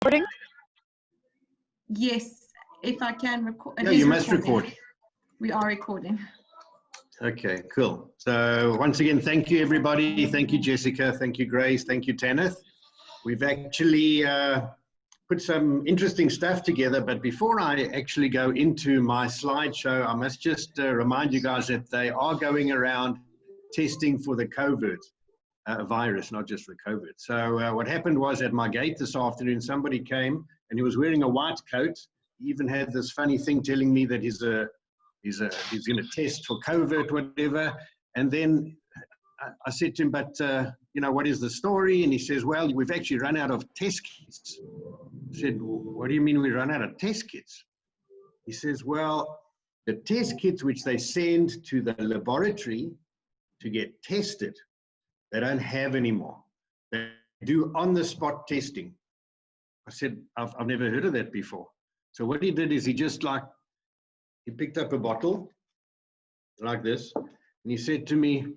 Recording? Yes, if I can record. Yeah, you must record. We are recording. Okay, cool. So once again, thank you, everybody. Thank you, Jessica. Thank you, Grace. Thank you, Tanith. We've actually put some interesting stuff together, but before I actually go into my slideshow, I must just remind you guys that they are going around testing for the COVID virus, not just for COVID. So what happened was at my gate this afternoon, somebody came and he was wearing a white coat. He even had this funny thing telling me that he's going to test for COVID, whatever. And then I said to him, but you know, what is the story? And he says, well, we've actually run out of test kits. I said, what do you mean we run out of test kits? He says, well, the test kits which they send to the laboratory to get tested, they don't have anymore. They do on-the-spot testing. I said, I've never heard of that before. So what he did is he picked up a bottle like this, and he said to me,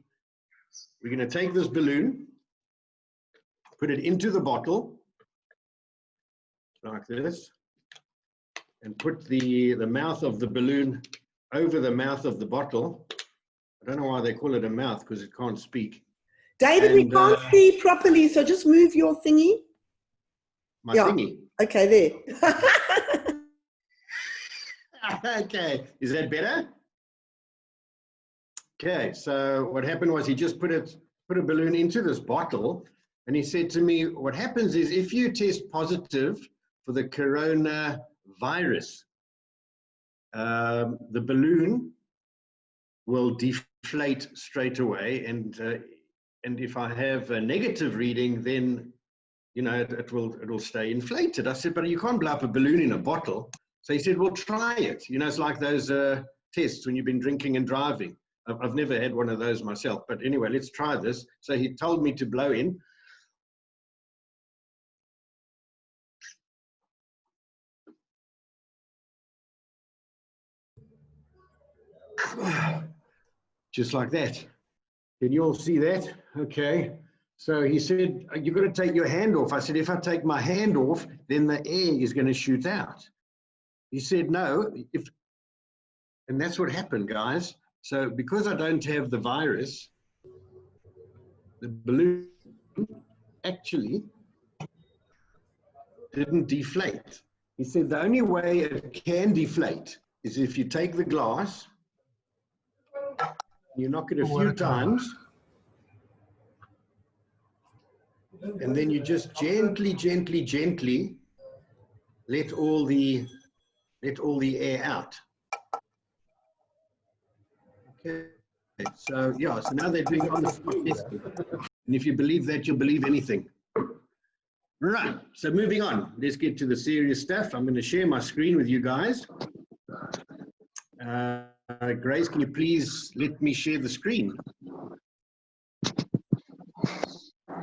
we're going to take this balloon, put it into the bottle like this, and put the mouth of the balloon over the mouth of the bottle. I don't know why they call it a mouth, because it can't speak. David, we can't see properly, so just move your thingy. My thingy? Okay, there. Okay, is that better? Okay, so what happened was he just put a balloon into this bottle, and he said to me, what happens is if you test positive for the coronavirus, the balloon will deflate straight away, and if I have a negative reading, then you know it will stay inflated. I said, but you can't blow up a balloon in a bottle. So he said, well, try it. You know, it's like those tests when you've been drinking and driving. I've never had one of those myself, but anyway, let's try this. So he told me to blow in. Just like that. Can you all see that? Okay. So he said, you've got to take your hand off. I said, if I take my hand off, then the air is going to shoot out. He said, no, and that's what happened, guys. So because I don't have the virus, the balloon actually didn't deflate. He said the only way it can deflate is if you take the glass, you knock it a few times, and then you just gently, gently, gently let all the air out. Okay, so yeah, so now they're doing on-the-spot testing. And if you believe that, you'll believe anything. Right, so moving on, let's get to the serious stuff. I'm going to share my screen with you guys. Grace, can you please let me share the screen?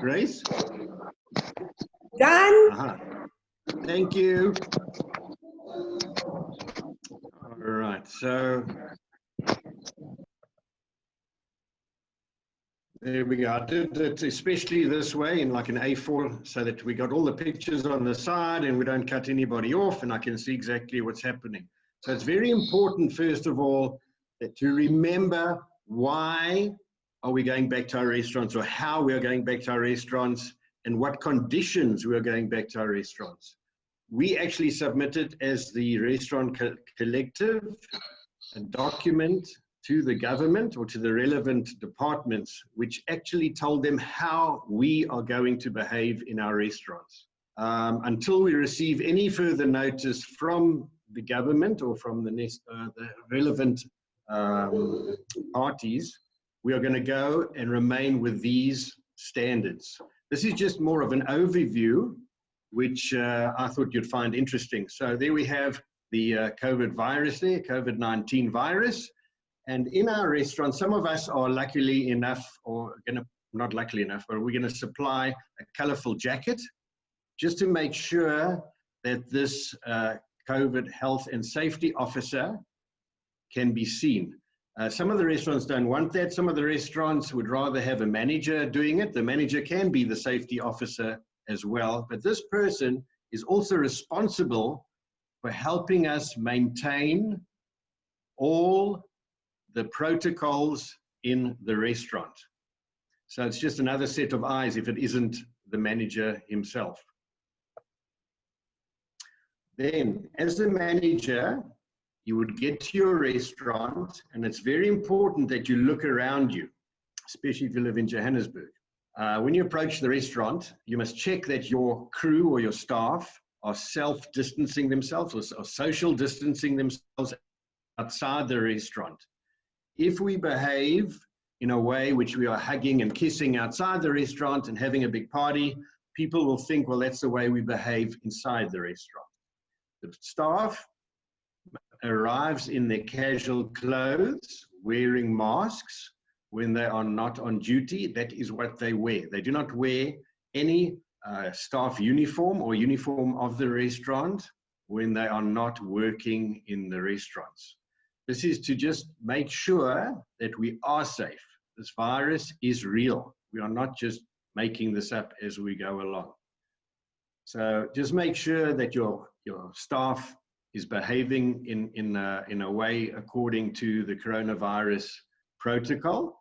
Grace? Done. Thank you. All right, so there we go. I did it especially this way in like an A4 so that we got all the pictures on the side and we don't cut anybody off and I can see exactly what's happening. So it's very important, first of all, that to remember why are we going back to our restaurants, or how we are going back to our restaurants, and what conditions we are going back to our restaurants. We actually submitted as the restaurant collective a document to the government or to the relevant departments, which actually told them how we are going to behave in our restaurants. Until we receive any further notice from the government or from the relevant parties, we are going to go and remain with these standards. This is just more of an overview, which I thought you'd find interesting. So there we have the COVID virus there, COVID-19 virus. And in our restaurant, some of us are luckily enough, or not luckily enough, but we're going to supply a colorful jacket just to make sure that this COVID health and safety officer can be seen. Some of the restaurants don't want that. Some of the restaurants would rather have a manager doing it. The manager can be the safety officer as well, but this person is also responsible for helping us maintain all the protocols in the restaurant. So it's just another set of eyes if it isn't the manager himself. Then, as a manager, you would get to your restaurant, and it's very important that you look around you, especially if you live in Johannesburg. When you approach the restaurant, you must check that your crew or your staff are self-distancing themselves or social distancing themselves outside the restaurant. If we behave in a way which we are hugging and kissing outside the restaurant and having a big party, people will think, well, that's the way we behave inside the restaurant. The staff arrives in their casual clothes, wearing masks when they are not on duty. That is what they wear. They do not wear any staff uniform or uniform of the restaurant when they are not working in the restaurants. This is to just make sure that we are safe. This virus is real. We are not just making this up as we go along. So just make sure that your staff is behaving in a way according to the coronavirus protocol.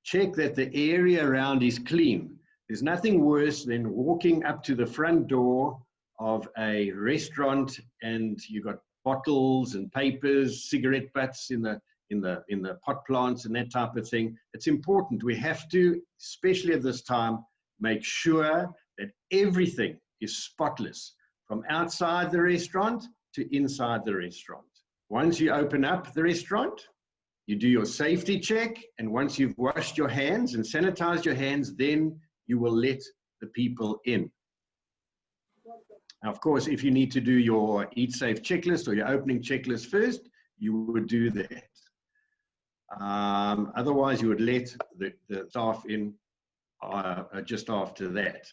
Check that the area around is clean. There's nothing worse than walking up to the front door of a restaurant and you've got bottles and papers, cigarette butts in the pot plants and that type of thing. It's important. We have to, especially at this time, make sure that everything is spotless from outside the restaurant to inside the restaurant. Once you open up the restaurant, you do your safety check, and once you've washed your hands and sanitized your hands, then you will let the people in. Now, of course, if you need to do your Eat Safe checklist or your opening checklist first, you would do that. Otherwise, you would let the staff in just after that.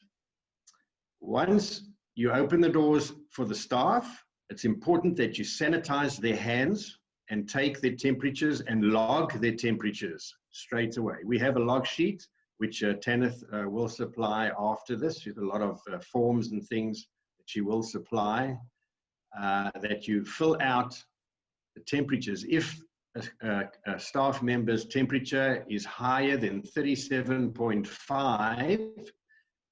Once you open the doors for the staff, it's important that you sanitize their hands and take their temperatures and log their temperatures straight away. We have a log sheet, which Tanith will supply after this, with a lot of forms and things that she will supply, that you fill out the temperatures. If a staff member's temperature is higher than 37.5,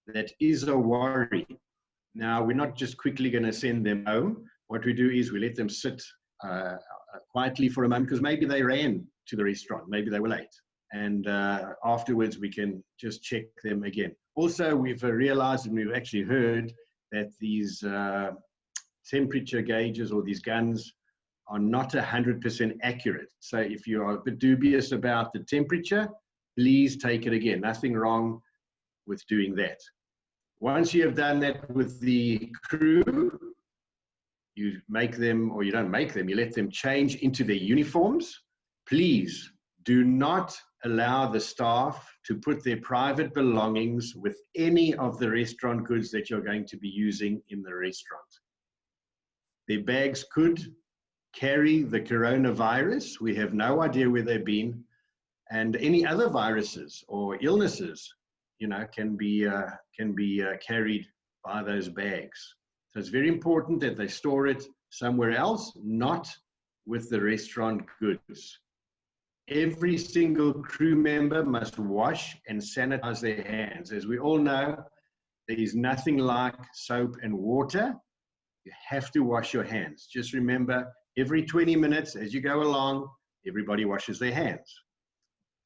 that is a worry. Now, we're not just quickly going to send them home. What we do is we let them sit quietly for a moment, because maybe they ran to the restaurant, maybe they were late. And afterwards, we can just check them again. Also, we've realized, and we've actually heard, that these temperature gauges or these guns are not 100% accurate. So if you are a bit dubious about the temperature, please take it again. Nothing wrong with doing that. Once you have done that with the crew, you make them, or you don't make them, you let them change into their uniforms. Please do not allow the staff to put their private belongings with any of the restaurant goods that you're going to be using in the restaurant. Their bags could carry the coronavirus. We have no idea where they've been, and any other viruses or illnesses, you know, can be carried by those bags. So it's very important that they store it somewhere else, not with the restaurant goods. Every single crew member must wash and sanitize their hands. As we all know, there is nothing like soap and water. You have to wash your hands. Just remember, every 20 minutes as you go along, everybody washes their hands.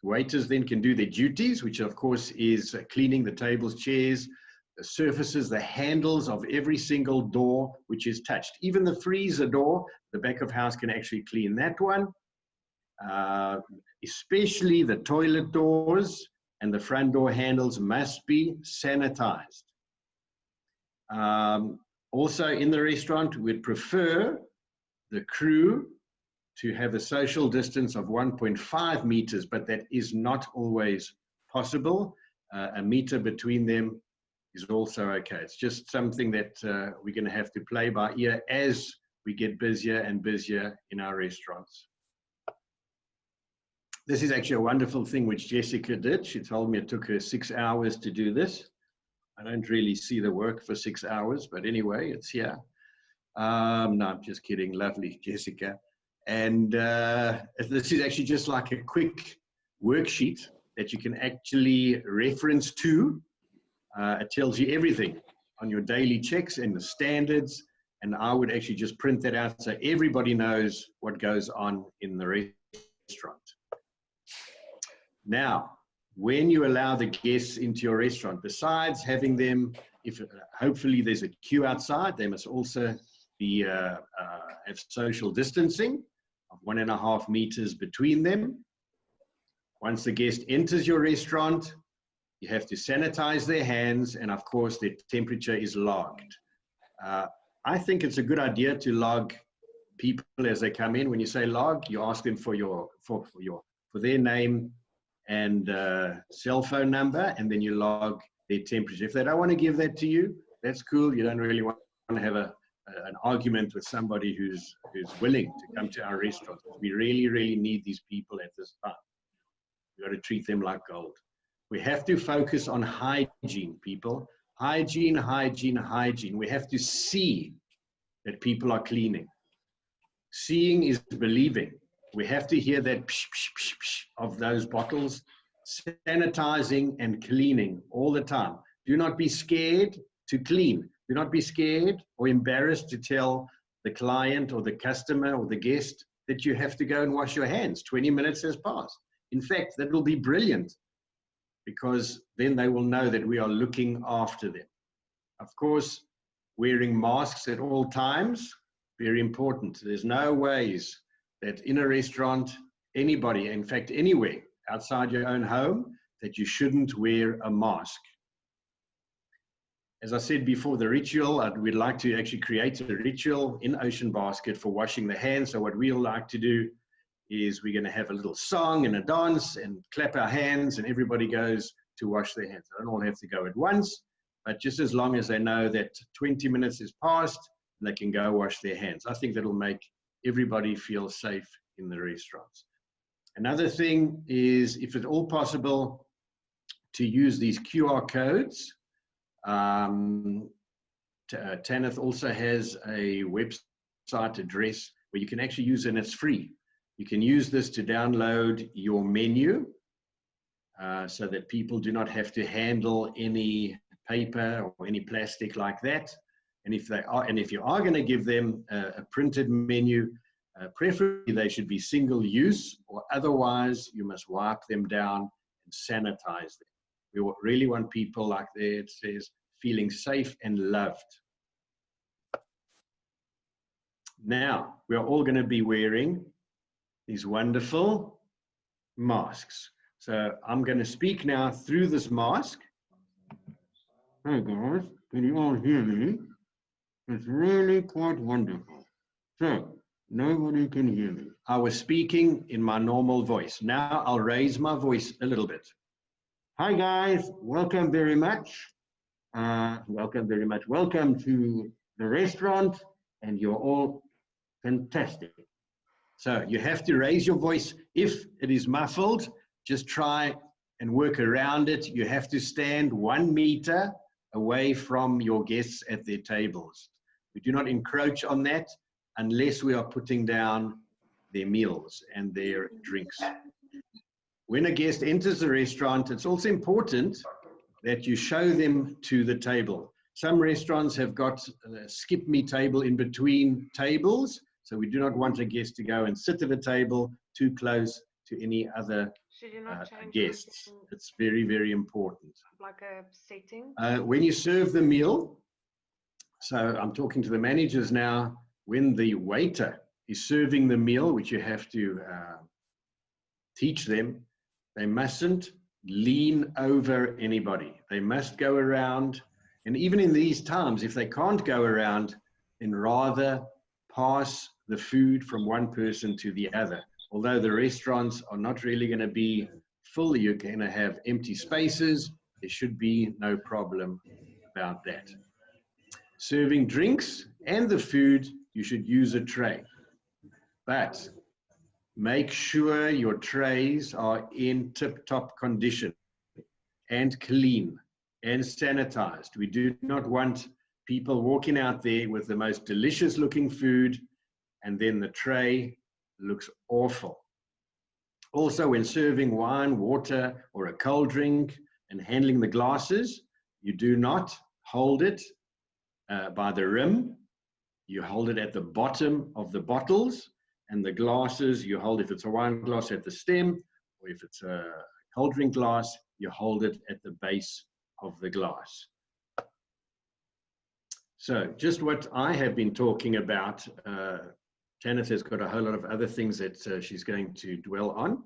Waiters then can do their duties, which of course is cleaning the tables, chairs, the surfaces, the handles of every single door which is touched. Even the freezer door, the back of house can actually clean that one. Especially the toilet doors and the front door handles must be sanitized. Also in the restaurant, we'd prefer the crew to have a social distance of 1.5 meters, but that is not always possible. A meter between them is also okay. It's just something that we're going to have to play by ear as we get busier and busier in our restaurants. This is actually a wonderful thing which Jessica did. She told me it took her 6 hours to do this. I don't really see the work for 6 hours, but anyway, it's here. No, I'm just kidding. Lovely, Jessica. And this is actually just like a quick worksheet that you can actually reference to. It tells you everything on your daily checks and the standards. And I would actually just print that out so everybody knows what goes on in the restaurant. Now, when you allow the guests into your restaurant, besides having them, if hopefully there's a queue outside, they must also be have social distancing of 1.5 meters between them. Once the guest enters your restaurant, you have to sanitize their hands, and of course their temperature is logged. I think it's a good idea to log people as they come in. When you say log, you ask them for their name and cell phone number, and then you log their temperature. If they don't want to give that to you, that's cool. You don't really want to have an argument with somebody who's willing to come to our restaurant. We really, really need these people at this time. We've got to treat them like gold. We have to focus on hygiene, people. Hygiene, hygiene, hygiene. We have to see that people are cleaning. Seeing is believing. We have to hear that psh, psh, psh, psh of those bottles, sanitizing and cleaning all the time. Do not be scared to clean. Do not be scared or embarrassed to tell the client or the customer or the guest that you have to go and wash your hands. 20 minutes has passed. In fact, that will be brilliant, because then they will know that we are looking after them. Of course, wearing masks at all times, very important. There's no ways that in a restaurant, anybody, in fact, anywhere outside your own home, that you shouldn't wear a mask. As I said before, the ritual, we'd like to actually create a ritual in Ocean Basket for washing the hands. So what we'll like to do is we're going to have a little song and a dance and clap our hands, and everybody goes to wash their hands. They don't all have to go at once, but just as long as they know that 20 minutes is passed, they can go wash their hands. I think that'll make everybody feel safe in the restaurants. Another thing is, if at all possible, to use these QR codes. Tanith also has a website address where you can actually use it, and it's free. You can use this to download your menu so that people do not have to handle any paper or any plastic like that. And if you are going to give them a printed menu, preferably they should be single use, or otherwise you must wipe them down and sanitize them. We really want people, like there it says, feeling safe and loved. Now, we are all going to be wearing these wonderful masks. So I'm going to speak now through this mask. Hey guys, can you all hear me? It's really quite wonderful. So, nobody can hear me. I was speaking in my normal voice. Now I'll raise my voice a little bit. Hi guys, welcome very much. Welcome very much. Welcome to the restaurant, and you're all fantastic. So you have to raise your voice. If it is muffled, just try and work around it. You have to stand 1 meter away from your guests at their tables. We do not encroach on that unless we are putting down their meals and their drinks. When a guest enters the restaurant, it's also important that you show them to the table. Some restaurants have got a skip me table in between tables, so we do not want a guest to go and sit at a table too close to any other guests. It's very, very important. Like a setting? When you serve the meal, so I'm talking to the managers now, when the waiter is serving the meal, which you have to teach them, they mustn't lean over anybody. They must go around, and even in these times, if they can't go around, then rather pass the food from one person to the other. Although the restaurants are not really going to be full, you're going to have empty spaces, there should be no problem about that. Serving drinks and the food, you should use a tray. But make sure your trays are in tip-top condition and clean and sanitized. We do not want people walking out there with the most delicious looking food and then the tray looks awful. Also, when serving wine, water, or a cold drink and handling the glasses, you do not hold it by the rim. You hold it at the bottom of the bottles, and the glasses you hold, if it's a wine glass, at the stem, or if it's a cold drink glass, you hold it at the base of the glass. So just what I have been talking about, Tanith has got a whole lot of other things that she's going to dwell on,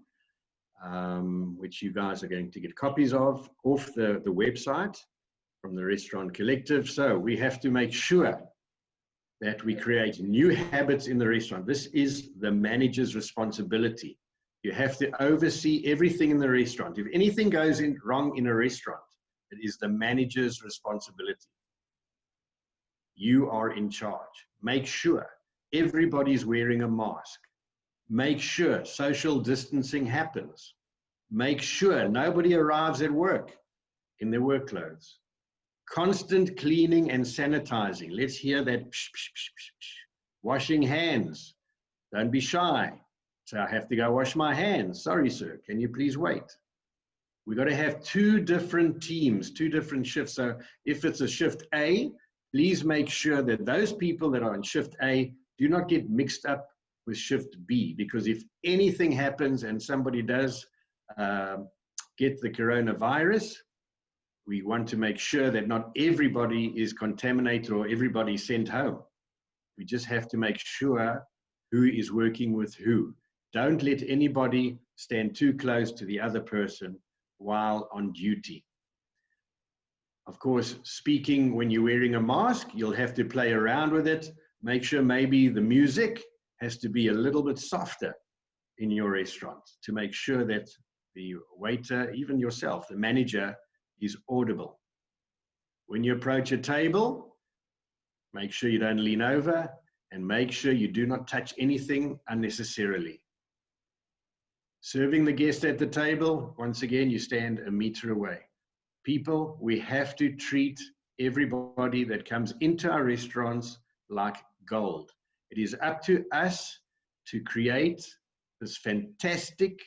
which you guys are going to get copies of off the website from the Restaurant Collective. So we have to make sure that we create new habits in the restaurant. This is the manager's responsibility. You have to oversee everything in the restaurant. If anything goes wrong in a restaurant, it is the manager's responsibility. You are in charge. Make sure everybody's wearing a mask. Make sure social distancing happens. Make sure nobody arrives at work in their work clothes. Constant cleaning and sanitizing. Let's hear that. Psh, psh, psh, psh, psh. Washing hands. Don't be shy. So I have to go wash my hands. Sorry, sir. Can you please wait? We've got to have two different teams, two different shifts. So if it's a shift A, please make sure that those people that are on shift A do not get mixed up with shift B, because if anything happens and somebody does get the coronavirus, we want to make sure that not everybody is contaminated or everybody sent home. We just have to make sure who is working with who. Don't let anybody stand too close to the other person while on duty. Of course, speaking when you're wearing a mask, you'll have to play around with it. Make sure maybe the music has to be a little bit softer in your restaurant to make sure that the waiter, even yourself, the manager, is audible. When you approach a table, make sure you don't lean over and make sure you do not touch anything unnecessarily. Serving the guest at the table, once again, you stand a meter away. People, we have to treat everybody that comes into our restaurants like gold. It is up to us to create this fantastic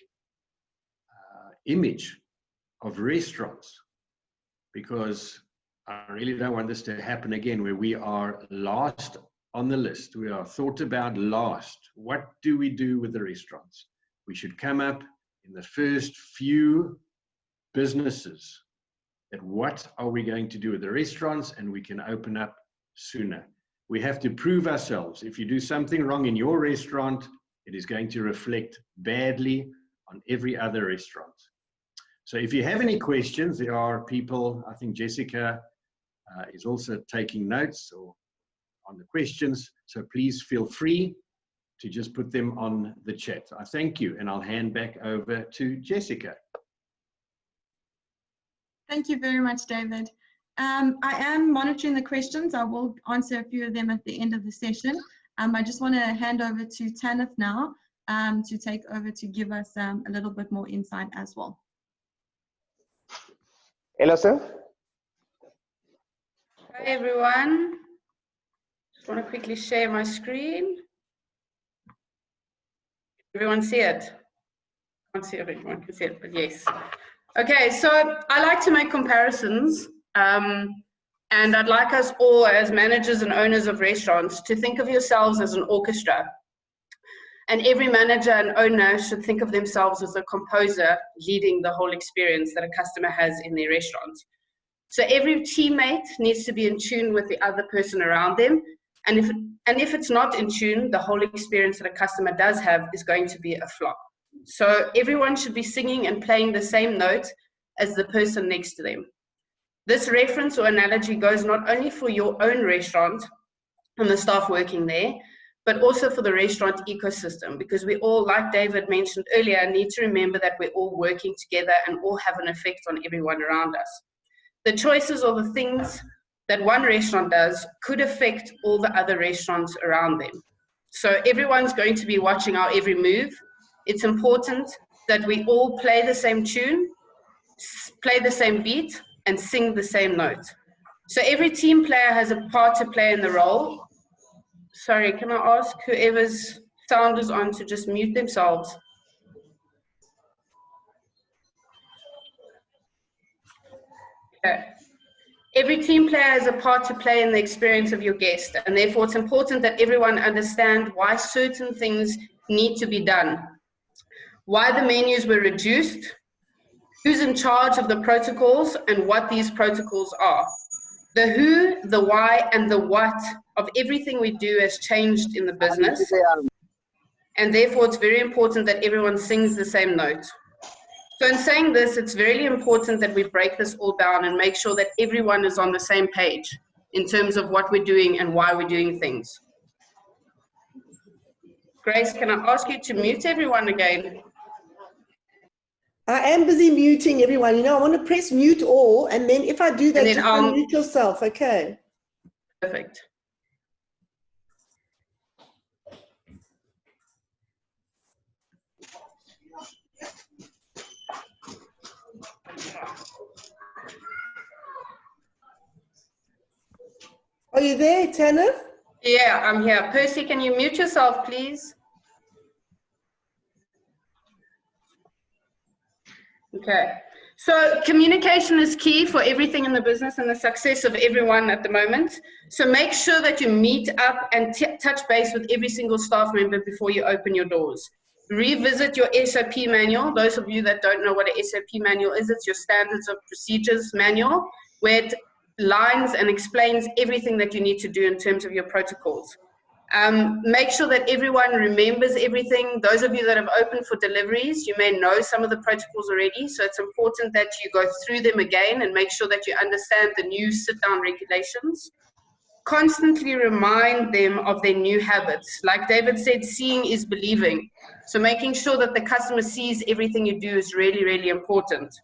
image of restaurants, because I really don't want this to happen again where we are last on the list. We are thought about last. What do we do with the restaurants? We should come up in the first few businesses. That what are we going to do with the restaurants, and we can open up sooner. We have to prove ourselves. If you do something wrong in your restaurant, it is going to reflect badly on every other restaurant. So if you have any questions, there are people, I think Jessica is also taking notes on the questions, so please feel free to just put them on the chat. I thank you, and I'll hand back over to Jessica. Thank you very much, David. I am monitoring the questions. I will answer a few of them at the end of the session. I just want to hand over to Tanith now to take over to give us a little bit more insight as well. Hello, sir. Hi, everyone. Just want to quickly share my screen. Everyone see it? I can't see if everyone can see it, but yes. Okay, so I like to make comparisons, and I'd like us all as managers and owners of restaurants to think of yourselves as an orchestra. And every manager and owner should think of themselves as a composer leading the whole experience that a customer has in their restaurant. So every teammate needs to be in tune with the other person around them. And if it's not in tune, the whole experience that a customer does have is going to be a flop. So everyone should be singing and playing the same note as the person next to them. This reference or analogy goes not only for your own restaurant and the staff working there, but also for the restaurant ecosystem, because we all, like David mentioned earlier, need to remember that we're all working together and all have an effect on everyone around us. The choices or the things that one restaurant does could affect all the other restaurants around them. So everyone's going to be watching our every move. It's important that we all play the same tune, play the same beat, and sing the same note. So every team player has a part to play in the role. Sorry, can I ask whoever's sound is on to just mute themselves? Okay. Every team player has a part to play in the experience of your guest, and therefore it's important that everyone understand why certain things need to be done, why the menus were reduced, who's in charge of the protocols, and what these protocols are. The who, the why, and the what of everything we do has changed in the business, and therefore it's very important that everyone sings the same note. So in saying this, it's very important that we break this all down and make sure that everyone is on the same page in terms of what we're doing and why we're doing things. Grace, can I ask you to mute everyone again? I am busy muting everyone. You know, I want to press mute all, and then if I do that, just unmute yourself, okay? Perfect. Are you there, Tanner? Yeah, I'm here. Percy, can you mute yourself, please? Okay. So communication is key for everything in the business and the success of everyone at the moment. So make sure that you meet up and touch base with every single staff member before you open your doors. Revisit your SOP manual. Those of you that don't know what an SOP manual is, it's your standards of procedures manual, where it lines and explains everything that you need to do in terms of your protocols. Make sure that everyone remembers everything. Those of you that have opened for deliveries, you may know some of the protocols already, so it's important that you go through them again and make sure that you understand the new sit-down regulations. Constantly remind them of their new habits. Like David said, seeing is believing. So making sure that the customer sees everything you do is really, really important.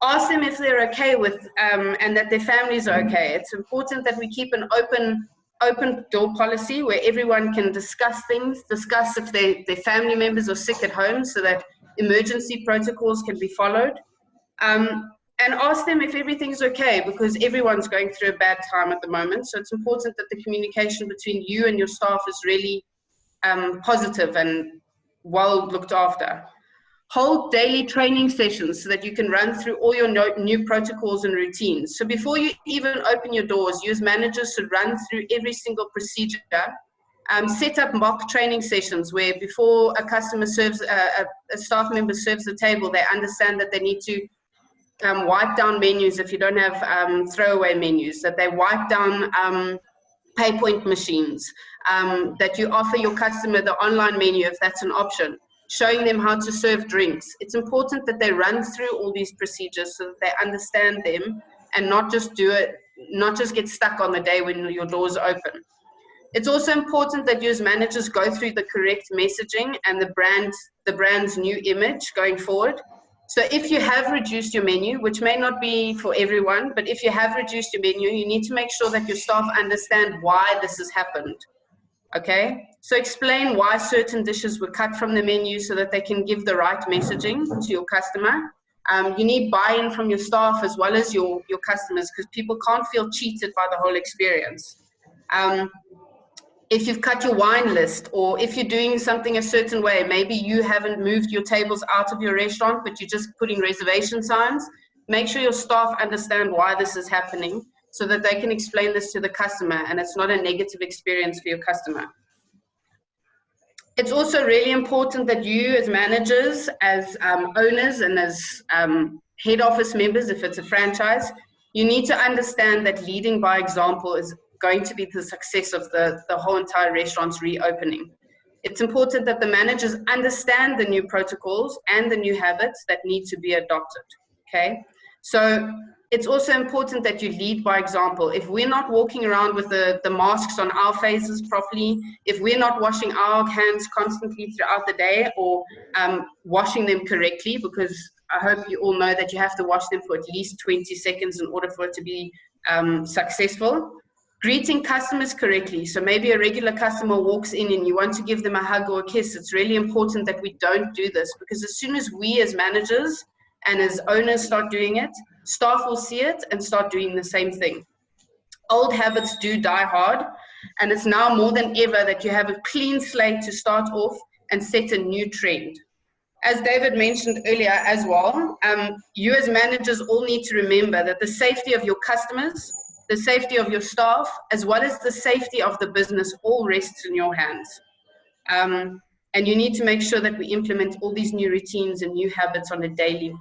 Ask them if they're okay with, and that their families are okay. It's important that we keep an open door policy where everyone can discuss things, discuss if their family members are sick at home so that emergency protocols can be followed. And ask them if everything's okay, because everyone's going through a bad time at the moment. So it's important that the communication between you and your staff is really positive and well looked after. Hold daily training sessions so that you can run through all your new protocols and routines. So before you even open your doors, you as managers should run through every single procedure. Set up mock training sessions where before a customer serves, a staff member serves the table, they understand that they need to wipe down menus if you don't have throwaway menus, that they wipe down pay point machines, that you offer your customer the online menu if that's an option, showing them how to serve drinks. It's important that they run through all these procedures so that they understand them and not just do it, not just get stuck on the day when your doors open. It's also important that you as managers go through the correct messaging and the brand's new image going forward. So if you have reduced your menu, which may not be for everyone, but if you have reduced your menu, you need to make sure that your staff understand why this has happened. Okay, so explain why certain dishes were cut from the menu so that they can give the right messaging to your customer. You need buy-in from your staff as well as your customers, because people can't feel cheated by the whole experience. If you've cut your wine list, or if you're doing something a certain way, maybe you haven't moved your tables out of your restaurant, but you're just putting reservation signs, make sure your staff understand why this is happening so that they can explain this to the customer and it's not a negative experience for your customer. It's also really important that you as managers, as owners and as head office members, if it's a franchise, you need to understand that leading by example is going to be the success of the whole entire restaurant's reopening. It's important that the managers understand the new protocols and the new habits that need to be adopted, okay? So it's also important that you lead by example. If we're not walking around with the masks on our faces properly, if we're not washing our hands constantly throughout the day or washing them correctly, because I hope you all know that you have to wash them for at least 20 seconds in order for it to be successful. Greeting customers correctly. So maybe a regular customer walks in and you want to give them a hug or a kiss. It's really important that we don't do this, because as soon as we as managers and as owners start doing it, staff will see it and start doing the same thing. Old habits do die hard, and it's now more than ever that you have a clean slate to start off and set a new trend. As David mentioned earlier as well, you as managers all need to remember that the safety of your customers, the safety of your staff, as well as the safety of the business all rests in your hands. And you need to make sure that we implement all these new routines and new habits on a daily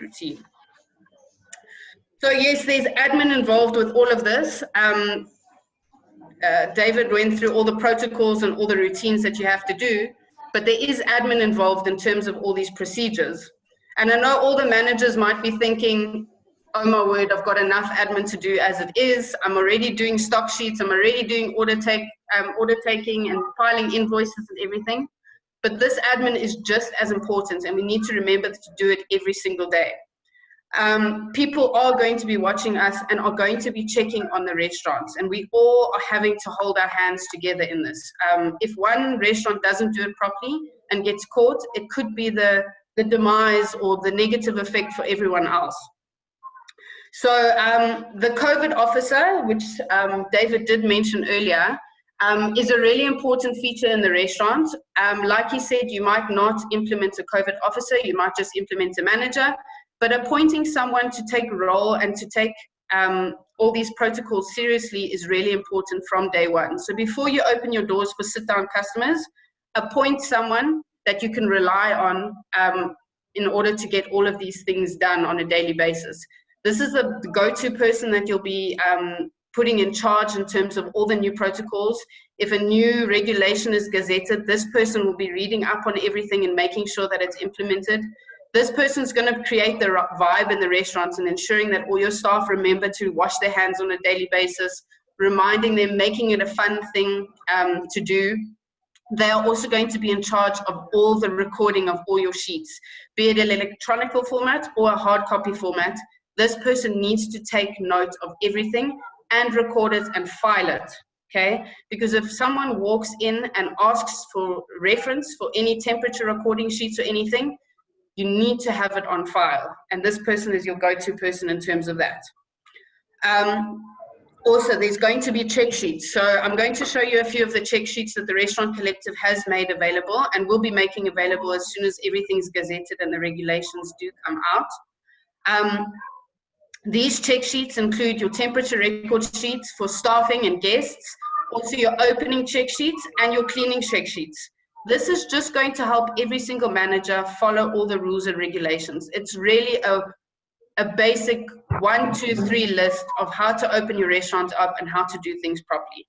routine. So yes, there's admin involved with all of this. David went through all the protocols and all the routines that you have to do, but there is admin involved in terms of all these procedures. And I know all the managers might be thinking, oh my word, I've got enough admin to do as it is. I'm already doing stock sheets. I'm already doing order taking and filing invoices and everything. But this admin is just as important, and we need to remember to do it every single day. People are going to be watching us and are going to be checking on the restaurants, and we all are having to hold our hands together in this. If one restaurant doesn't do it properly and gets caught, it could be the demise or the negative effect for everyone else. So the COVID officer, which David did mention earlier, is a really important feature in the restaurant. Like he said, you might not implement a COVID officer, you might just implement a manager, but appointing someone to take a role and to take all these protocols seriously is really important from day one. So before you open your doors for sit-down customers, appoint someone that you can rely on in order to get all of these things done on a daily basis. This is the go-to person that you'll be putting in charge in terms of all the new protocols. If a new regulation is gazetted, this person will be reading up on everything and making sure that it's implemented. This person's going to create the vibe in the restaurants and ensuring that all your staff remember to wash their hands on a daily basis, reminding them, making it a fun thing to do. They are also going to be in charge of all the recording of all your sheets, be it an electronic format or a hard copy format. This person needs to take note of everything and record it and file it, okay? Because if someone walks in and asks for reference for any temperature recording sheets or anything, you need to have it on file. And this person is your go-to person in terms of that. Also, there's going to be check sheets. So I'm going to show you a few of the check sheets that the Restaurant Collective has made available and will be making available as soon as everything's gazetted and the regulations do come out. These check sheets include your temperature record sheets for staffing and guests, also your opening check sheets and your cleaning check sheets. This is just going to help every single manager follow all the rules and regulations. It's really a basic 1, 2, 3 list of how to open your restaurant up and how to do things properly.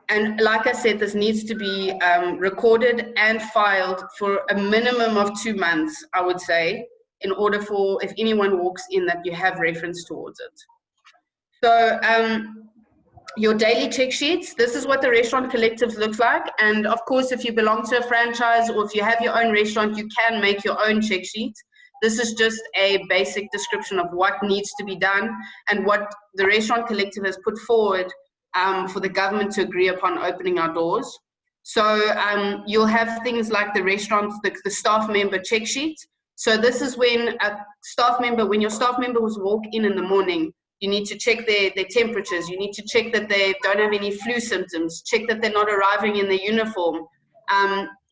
And like I said, this needs to be recorded and filed for a minimum of 2 months, I would say, in order for, if anyone walks in, that you have reference towards it. So your daily check sheets, this is what the Restaurant Collective looks like. And of course, if you belong to a franchise or if you have your own restaurant, you can make your own check sheet. This is just a basic description of what needs to be done and what the Restaurant Collective has put forward for the government to agree upon opening our doors. So you'll have things like the restaurant, the staff member check sheet. So this is when a staff member, when your staff members walk in the morning, you need to check their temperatures. You need to check that they don't have any flu symptoms. Check that they're not arriving in their uniform.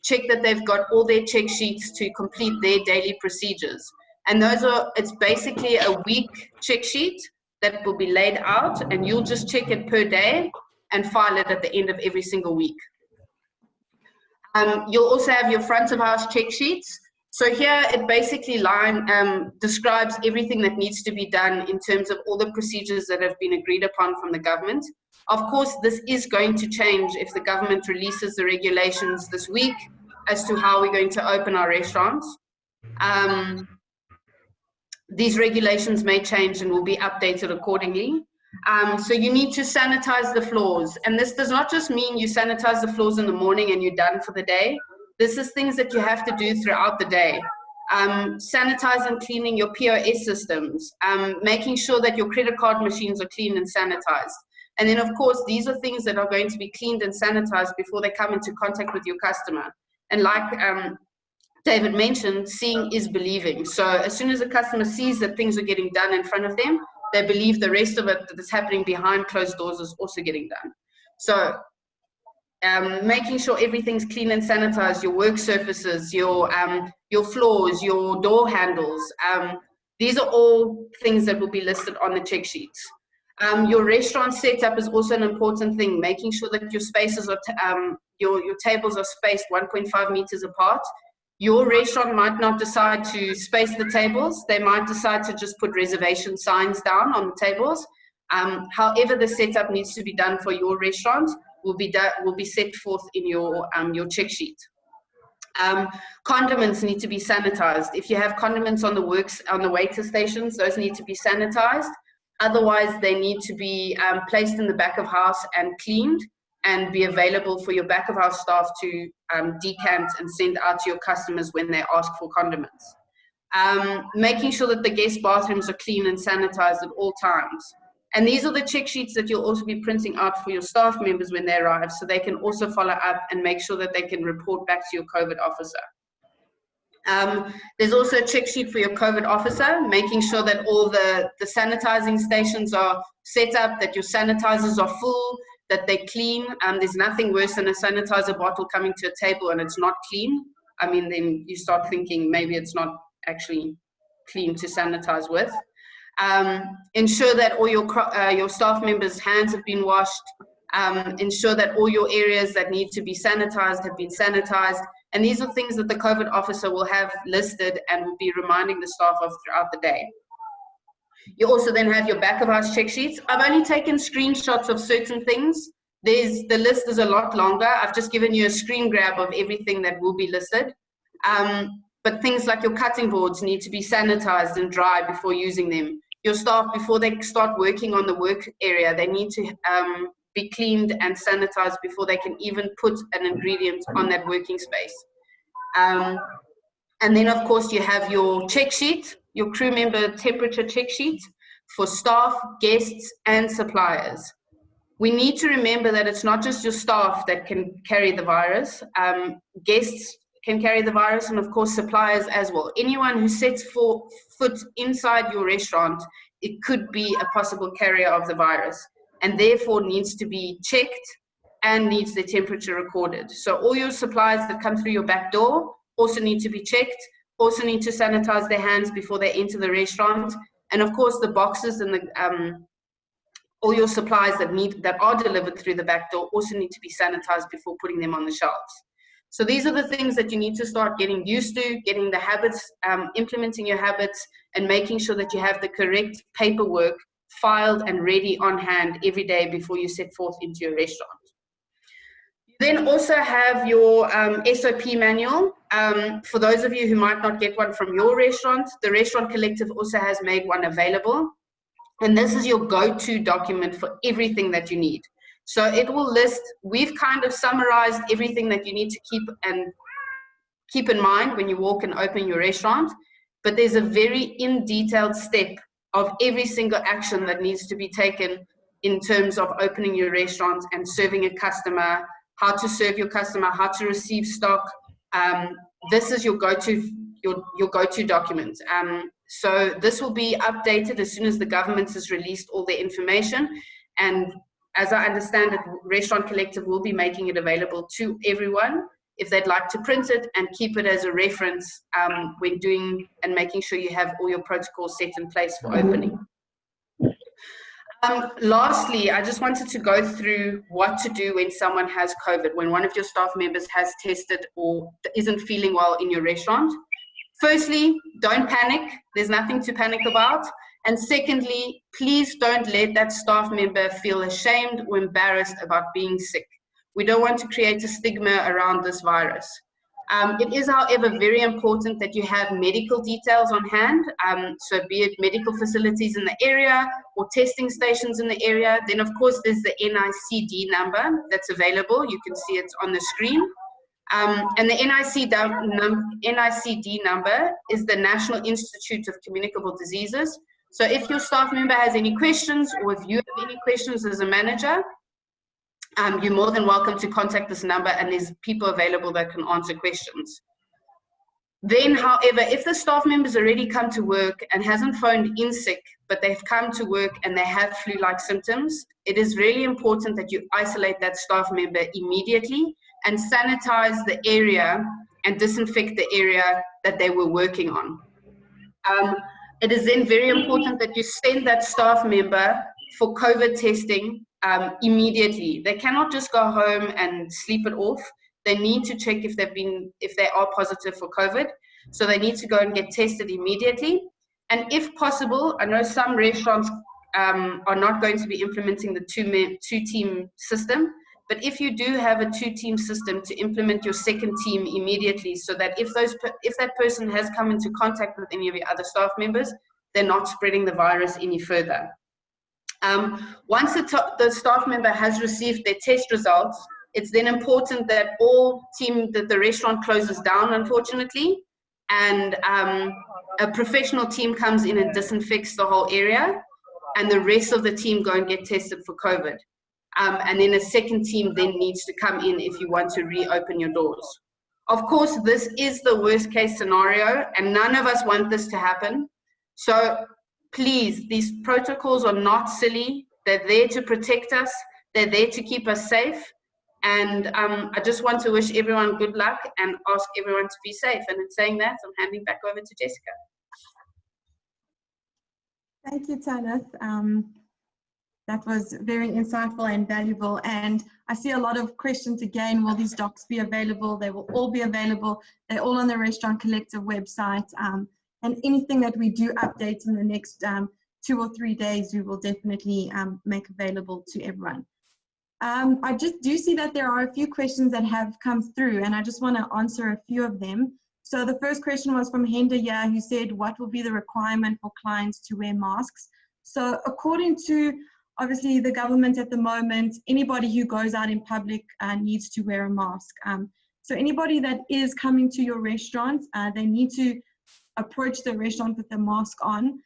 Check that they've got all their check sheets to complete their daily procedures. And it's basically a week check sheet that will be laid out, and you'll just check it per day and file it at the end of every single week. You'll also have your front of house check sheets. So here it basically describes everything that needs to be done in terms of all the procedures that have been agreed upon from the government. Of course, this is going to change if the government releases the regulations this week as to how we're going to open our restaurants. These regulations may change and will be updated accordingly. So you need to sanitize the floors. And this does not just mean you sanitize the floors in the morning and you're done for the day. This is things that you have to do throughout the day. Sanitize and cleaning your POS systems, making sure that your credit card machines are clean and sanitized. And then, of course, these are things that are going to be cleaned and sanitized before they come into contact with your customer. And like David mentioned, seeing is believing. So as soon as a customer sees that things are getting done in front of them, they believe the rest of it that's happening behind closed doors is also getting done. So making sure everything's clean and sanitized, your work surfaces, your floors, your door handles. These are all things that will be listed on the check sheets. Your restaurant setup is also an important thing, making sure that your spaces are, your tables are spaced 1.5 meters apart. Your restaurant might not decide to space the tables. They might decide to just put reservation signs down on the tables. However the setup needs to be done for your restaurant will be set forth in your check sheet. Condiments need to be sanitized. If you have condiments on the waiter stations, those need to be sanitized. Otherwise, they need to be placed in the back of house and cleaned and be available for your back of house staff to decant and send out to your customers when they ask for condiments. Making sure that the guest bathrooms are clean and sanitized at all times. And these are the check sheets that you'll also be printing out for your staff members when they arrive, so they can also follow up and make sure that they can report back to your COVID officer. There's also a check sheet for your COVID officer, making sure that all the sanitizing stations are set up, that your sanitizers are full, that they're clean. There's nothing worse than a sanitizer bottle coming to a table and it's not clean. I mean, then you start thinking maybe it's not actually clean to sanitize with. Ensure that all your staff members' hands have been washed. Ensure that all your areas that need to be sanitized have been sanitized. And these are things that the COVID officer will have listed and will be reminding the staff of throughout the day. You also then have your back of house check sheets. I've only taken screenshots of certain things. The list is a lot longer. I've just given you a screen grab of everything that will be listed. But things like your cutting boards need to be sanitized and dry before using them. Your staff, before they start working on the work area, they need to be cleaned and sanitized before they can even put an ingredient on that working space. And then, of course, you have your check sheet, your crew member temperature check sheet for staff, guests, and suppliers. We need to remember that it's not just your staff that can carry the virus. Guests can carry the virus, and of course suppliers as well. Anyone who sets foot inside your restaurant, it could be a possible carrier of the virus, and therefore needs to be checked and needs their temperature recorded. So all your suppliers that come through your back door also need to be checked, also need to sanitize their hands before they enter the restaurant. And of course the boxes and all your supplies that are delivered through the back door also need to be sanitized before putting them on the shelves. So these are the things that you need to start getting used to, getting the habits, implementing your habits, and making sure that you have the correct paperwork filed and ready on hand every day before you set forth into your restaurant. You then also have your SOP manual. For those of you who might not get one from your restaurant, the Restaurant Collective also has made one available. And this is your go-to document for everything that you need. So it will list, we've kind of summarized everything that you need to keep in mind when you walk and open your restaurant, but there's a very in-detailed step of every single action that needs to be taken in terms of opening your restaurant and serving a customer, how to serve your customer, how to receive stock. This is your go-to document. So this will be updated as soon as the government has released all their information. And as I understand it, Restaurant Collective will be making it available to everyone if they'd like to print it and keep it as a reference when doing and making sure you have all your protocols set in place for opening. Lastly, I just wanted to go through what to do when someone has COVID, when one of your staff members has tested or isn't feeling well in your restaurant. Firstly, don't panic. There's nothing to panic about. And secondly, please don't let that staff member feel ashamed or embarrassed about being sick. We don't want to create a stigma around this virus. It is, however, very important that you have medical details on hand. So be it medical facilities in the area or testing stations in the area. Then, of course, there's the NICD number that's available. You can see it on the screen. And the NICD number is the National Institute of Communicable Diseases. So if your staff member has any questions, or if you have any questions as a manager, you're more than welcome to contact this number, and there's people available that can answer questions. Then, however, if the staff member's already come to work and hasn't phoned in sick, but they've come to work and they have flu-like symptoms, it is really important that you isolate that staff member immediately and sanitize the area and disinfect the area that they were working on. It is then very important that you send that staff member for COVID testing immediately. They cannot just go home and sleep it off. They need to check if they are positive for COVID. So they need to go and get tested immediately. And if possible, I know some restaurants are not going to be implementing the two-team system, but if you do have a two-team system, to implement your second team immediately, so that if that person has come into contact with any of your other staff members, they're not spreading the virus any further. Once the staff member has received their test results, it's then important that that the restaurant closes down, unfortunately, and a professional team comes in and disinfects the whole area, and the rest of the team go and get tested for COVID. And then a second team then needs to come in if you want to reopen your doors. Of course, this is the worst case scenario, and none of us want this to happen. So please, these protocols are not silly. They're there to protect us. They're there to keep us safe. And I just want to wish everyone good luck and ask everyone to be safe. And in saying that, I'm handing back over to Jessica. Thank you, Tanith. That was very insightful and valuable. And I see a lot of questions again. Will these docs be available? They will all be available. They're all on the Restaurant Collective website. And anything that we do update in the next 2 or 3 days, we will definitely make available to everyone. I just do see that there are a few questions that have come through, and I just want to answer a few of them. So the first question was from Henda Yah, who said, what will be the requirement for clients to wear masks? So according to, obviously, the government at the moment, anybody who goes out in public needs to wear a mask. So anybody that is coming to your restaurant, they need to approach the restaurant with a mask on.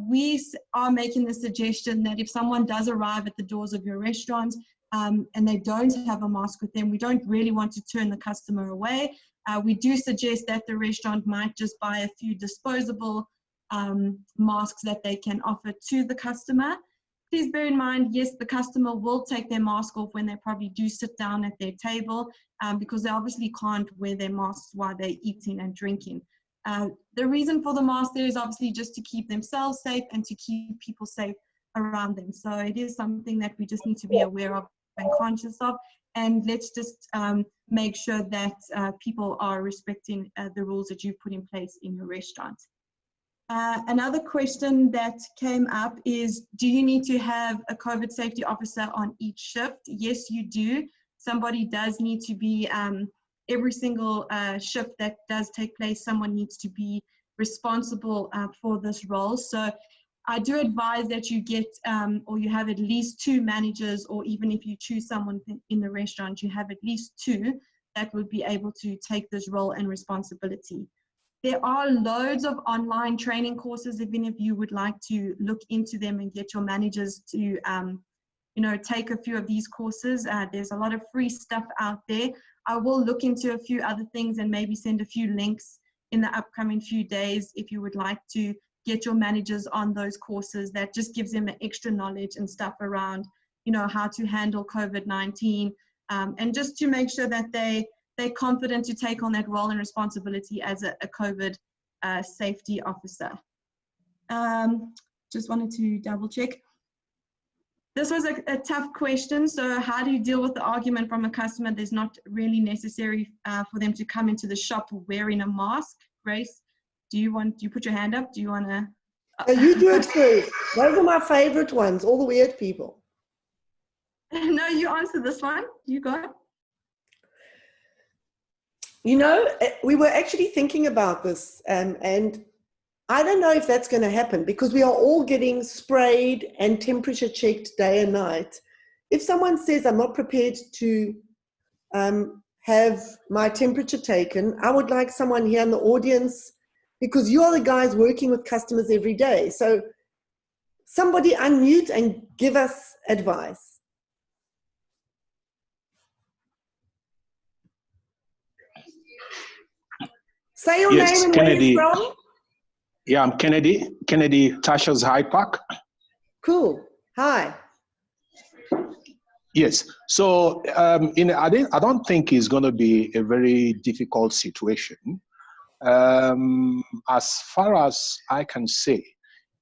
We are making the suggestion that if someone does arrive at the doors of your restaurant and they don't have a mask with them, we don't really want to turn the customer away. We do suggest that the restaurant might just buy a few disposable masks that they can offer to the customer. Please bear in mind, yes, the customer will take their mask off when they probably do sit down at their table because they obviously can't wear their masks while they're eating and drinking. The reason for the mask there is obviously just to keep themselves safe and to keep people safe around them. So it is something that we just need to be aware of and conscious of. And let's just make sure that people are respecting the rules that you've put in place in your restaurant. Another question that came up is, do you need to have a COVID safety officer on each shift? Yes, you do. Somebody does need to be, every single shift that does take place, someone needs to be responsible for this role. So I do advise that you get, or you have at least 2 managers, or even if you choose someone in the restaurant, you have at least 2 that would be able to take this role and responsibility. There are loads of online training courses, if any of you would like to look into them and get your managers to, you know, take a few of these courses. There's a lot of free stuff out there. I will look into a few other things and maybe send a few links in the upcoming few days if you would like to get your managers on those courses. That just gives them extra knowledge and stuff around, you know, how to handle COVID-19 and just to make sure that they're confident to take on that role and responsibility as a COVID safety officer. Just wanted to double check. This was a tough question. So how do you deal with the argument from a customer there's not really necessary for them to come into the shop wearing a mask? Grace, do you put your hand up? Do you want to? You do it first. Those are my favorite ones, all the weird people. No, you answer this one. You go. You know, we were actually thinking about this, and I don't know if that's going to happen because we are all getting sprayed and temperature checked day and night. If someone says, I'm not prepared to have my temperature taken, I would like someone here in the audience, because you are the guys working with customers every day. So somebody unmute and give us advice. Say your Yes, name and Kennedy. where you're from. Yeah, I'm Kennedy. Kennedy Tasha's High Park. Cool. Hi. Yes. So I don't think it's going to be a very difficult situation. As far as I can say,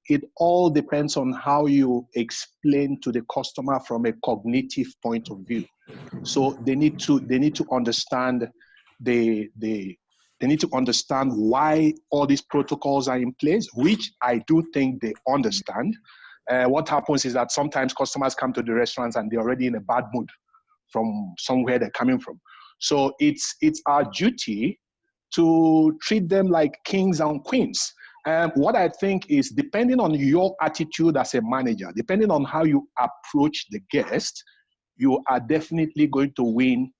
it all depends on how you explain to the customer from a cognitive point of view. So they need to understand they need to understand why all these protocols are in place, which I do think they understand. What happens is that sometimes customers come to the restaurants and they're already in a bad mood from somewhere they're coming from. So it's our duty to treat them like kings and queens. What I think is, depending on your attitude as a manager, depending on how you approach the guest, you are definitely going to win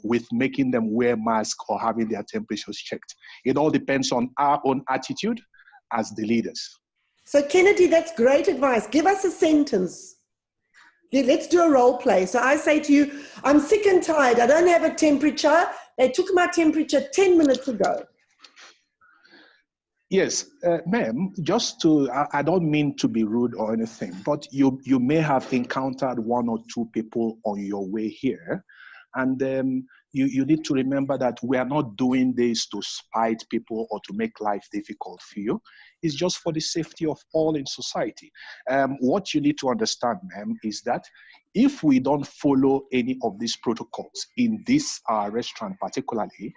with making them wear masks or having their temperatures checked. It all depends on our own attitude as the leaders. So Kennedy, that's great advice. Give us a sentence. Yeah, let's do a role play. So I say to you, I'm sick and tired. I don't have a temperature. They took my temperature 10 minutes ago. Yes, ma'am, I don't mean to be rude or anything, but you may have encountered one or two people on your way here. And you need to remember that we are not doing this to spite people or to make life difficult for you. It's just for the safety of all in society. What you need to understand, ma'am, is that if we don't follow any of these protocols in this restaurant particularly,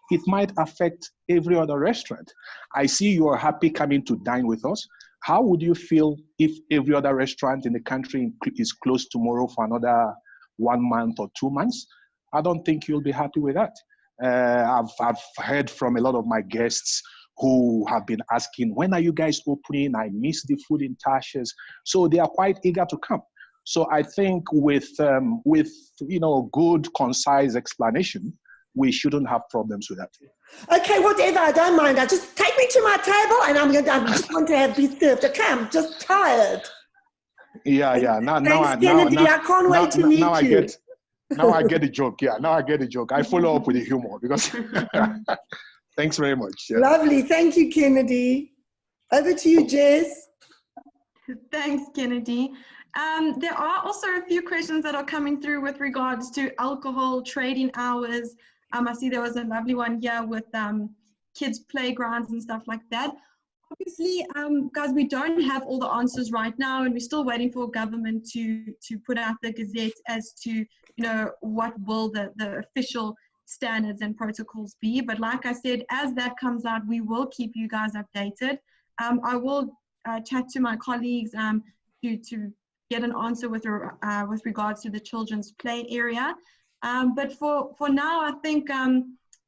it might affect every other restaurant. I see you are happy coming to dine with us. How would you feel if every other restaurant in the country is closed tomorrow for another 1 month or 2 months? I don't think you'll be happy with that. I've heard from a lot of my guests who have been asking, when are you guys opening? I miss the food in Tasha's. So they are quite eager to come. So I think with good, concise explanation, we shouldn't have problems with that. Okay, whatever, I don't mind. Just take me to my table and I just want to be served. Okay, I'm just tired. Yeah. Thanks, Kennedy. I can't wait to meet you. Now I get the joke. Yeah, now I get the joke. I follow up with the humor because thanks very much. Yeah. Lovely. Thank you, Kennedy. Over to you, Jess. Thanks, Kennedy. There are also a few questions that are coming through with regards to alcohol, trading hours. I see there was a lovely one here with kids' playgrounds and stuff like that. Obviously, guys, we don't have all the answers right now, and we're still waiting for government to put out the gazette as to, what will the official standards and protocols be. But like I said, as that comes out, we will keep you guys updated. I will chat to my colleagues to get an answer with regards to the children's play area. But for now, I think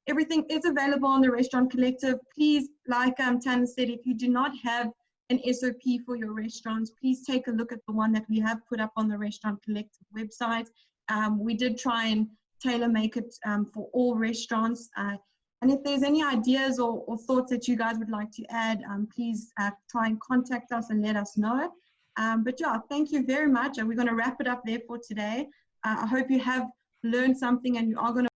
everything is available on the Restaurant Collective. Please, like Tana said, if you do not have an SOP for your restaurants, please take a look at the one that we have put up on the Restaurant Collective website. We did try and tailor make it for all restaurants. And if there's any ideas or thoughts that you guys would like to add, please try and contact us and let us know. But yeah, thank you very much. And we're going to wrap it up there for today. I hope you have learned something and you are going to